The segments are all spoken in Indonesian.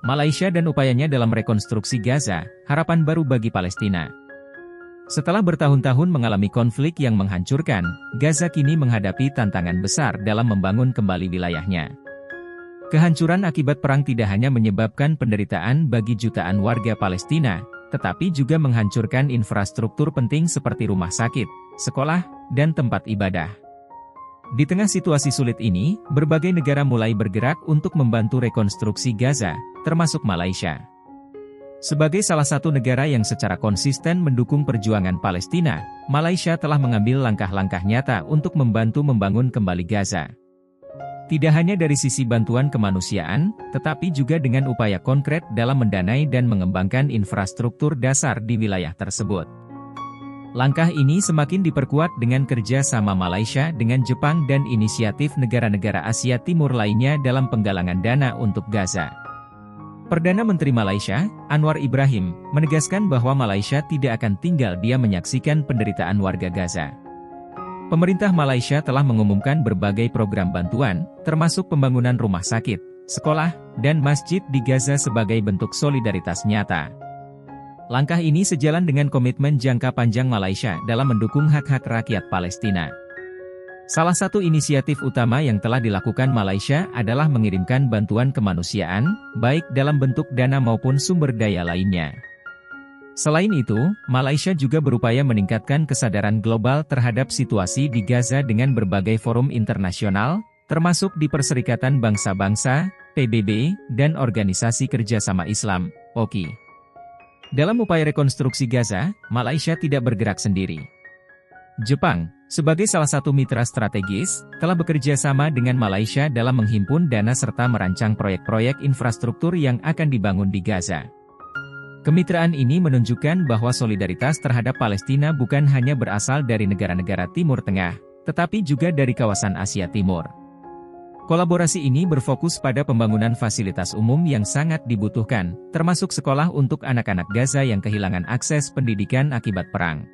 Malaysia dan upayanya dalam rekonstruksi Gaza, harapan baru bagi Palestina. Setelah bertahun-tahun mengalami konflik yang menghancurkan, Gaza kini menghadapi tantangan besar dalam membangun kembali wilayahnya. Kehancuran akibat perang tidak hanya menyebabkan penderitaan bagi jutaan warga Palestina, tetapi juga menghancurkan infrastruktur penting seperti rumah sakit, sekolah, dan tempat ibadah. Di tengah situasi sulit ini, berbagai negara mulai bergerak untuk membantu rekonstruksi Gaza, termasuk Malaysia. Sebagai salah satu negara yang secara konsisten mendukung perjuangan Palestina, Malaysia telah mengambil langkah-langkah nyata untuk membantu membangun kembali Gaza. Tidak hanya dari sisi bantuan kemanusiaan, tetapi juga dengan upaya konkret dalam mendanai dan mengembangkan infrastruktur dasar di wilayah tersebut. Langkah ini semakin diperkuat dengan kerja sama Malaysia dengan Jepang dan inisiatif negara-negara Asia Timur lainnya dalam penggalangan dana untuk Gaza. Perdana Menteri Malaysia, Anwar Ibrahim, menegaskan bahwa Malaysia tidak akan tinggal diam menyaksikan penderitaan warga Gaza. Pemerintah Malaysia telah mengumumkan berbagai program bantuan, termasuk pembangunan rumah sakit, sekolah, dan masjid di Gaza sebagai bentuk solidaritas nyata. Langkah ini sejalan dengan komitmen jangka panjang Malaysia dalam mendukung hak-hak rakyat Palestina. Salah satu inisiatif utama yang telah dilakukan Malaysia adalah mengirimkan bantuan kemanusiaan, baik dalam bentuk dana maupun sumber daya lainnya. Selain itu, Malaysia juga berupaya meningkatkan kesadaran global terhadap situasi di Gaza dengan berbagai forum internasional, termasuk di Perserikatan Bangsa-Bangsa, PBB, dan Organisasi Kerjasama Islam, OKI. Dalam upaya rekonstruksi Gaza, Malaysia tidak bergerak sendiri. Jepang, sebagai salah satu mitra strategis, telah bekerja sama dengan Malaysia dalam menghimpun dana serta merancang proyek-proyek infrastruktur yang akan dibangun di Gaza. Kemitraan ini menunjukkan bahwa solidaritas terhadap Palestina bukan hanya berasal dari negara-negara Timur Tengah, tetapi juga dari kawasan Asia Timur. Kolaborasi ini berfokus pada pembangunan fasilitas umum yang sangat dibutuhkan, termasuk sekolah untuk anak-anak Gaza yang kehilangan akses pendidikan akibat perang.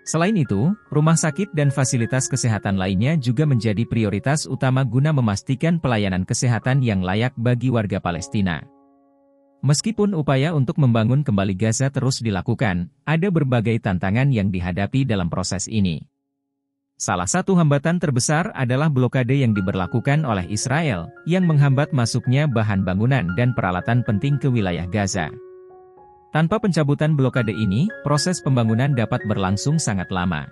Selain itu, rumah sakit dan fasilitas kesehatan lainnya juga menjadi prioritas utama guna memastikan pelayanan kesehatan yang layak bagi warga Palestina. Meskipun upaya untuk membangun kembali Gaza terus dilakukan, ada berbagai tantangan yang dihadapi dalam proses ini. Salah satu hambatan terbesar adalah blokade yang diberlakukan oleh Israel, yang menghambat masuknya bahan bangunan dan peralatan penting ke wilayah Gaza. Tanpa pencabutan blokade ini, proses pembangunan dapat berlangsung sangat lama.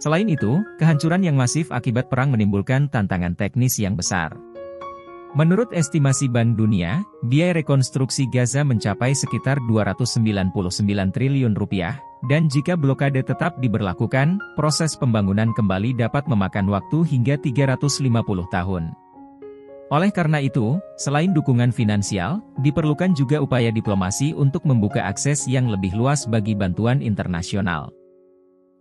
Selain itu, kehancuran yang masif akibat perang menimbulkan tantangan teknis yang besar. Menurut estimasi Bank Dunia, biaya rekonstruksi Gaza mencapai sekitar 299 triliun rupiah, dan jika blokade tetap diberlakukan, proses pembangunan kembali dapat memakan waktu hingga 350 tahun. Oleh karena itu, selain dukungan finansial, diperlukan juga upaya diplomasi untuk membuka akses yang lebih luas bagi bantuan internasional.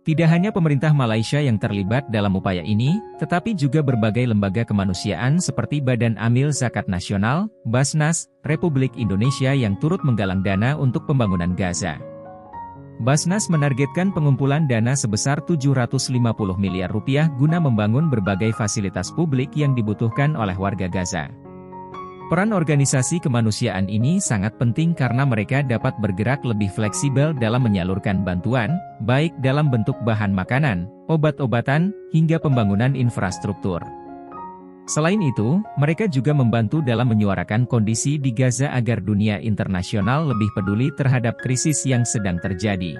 Tidak hanya pemerintah Malaysia yang terlibat dalam upaya ini, tetapi juga berbagai lembaga kemanusiaan seperti Badan Amil Zakat Nasional, Basnas, Republik Indonesia yang turut menggalang dana untuk pembangunan Gaza. Basnas menargetkan pengumpulan dana sebesar 750 miliar rupiah guna membangun berbagai fasilitas publik yang dibutuhkan oleh warga Gaza. Peran organisasi kemanusiaan ini sangat penting karena mereka dapat bergerak lebih fleksibel dalam menyalurkan bantuan, baik dalam bentuk bahan makanan, obat-obatan, hingga pembangunan infrastruktur. Selain itu, mereka juga membantu dalam menyuarakan kondisi di Gaza agar dunia internasional lebih peduli terhadap krisis yang sedang terjadi.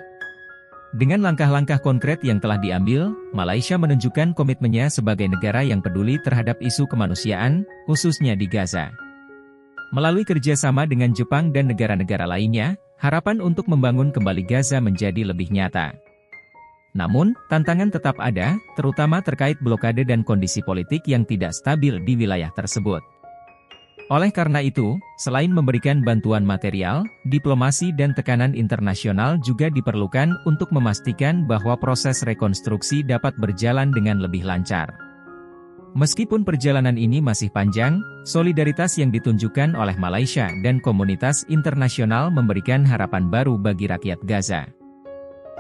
Dengan langkah-langkah konkret yang telah diambil, Malaysia menunjukkan komitmennya sebagai negara yang peduli terhadap isu kemanusiaan, khususnya di Gaza. Melalui kerjasama dengan Jepang dan negara-negara lainnya, harapan untuk membangun kembali Gaza menjadi lebih nyata. Namun, tantangan tetap ada, terutama terkait blokade dan kondisi politik yang tidak stabil di wilayah tersebut. Oleh karena itu, selain memberikan bantuan material, diplomasi dan tekanan internasional juga diperlukan untuk memastikan bahwa proses rekonstruksi dapat berjalan dengan lebih lancar. Meskipun perjalanan ini masih panjang, solidaritas yang ditunjukkan oleh Malaysia dan komunitas internasional memberikan harapan baru bagi rakyat Gaza.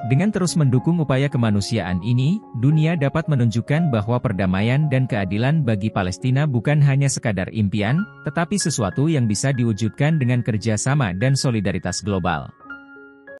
Dengan terus mendukung upaya kemanusiaan ini, dunia dapat menunjukkan bahwa perdamaian dan keadilan bagi Palestina bukan hanya sekadar impian, tetapi sesuatu yang bisa diwujudkan dengan kerja sama dan solidaritas global.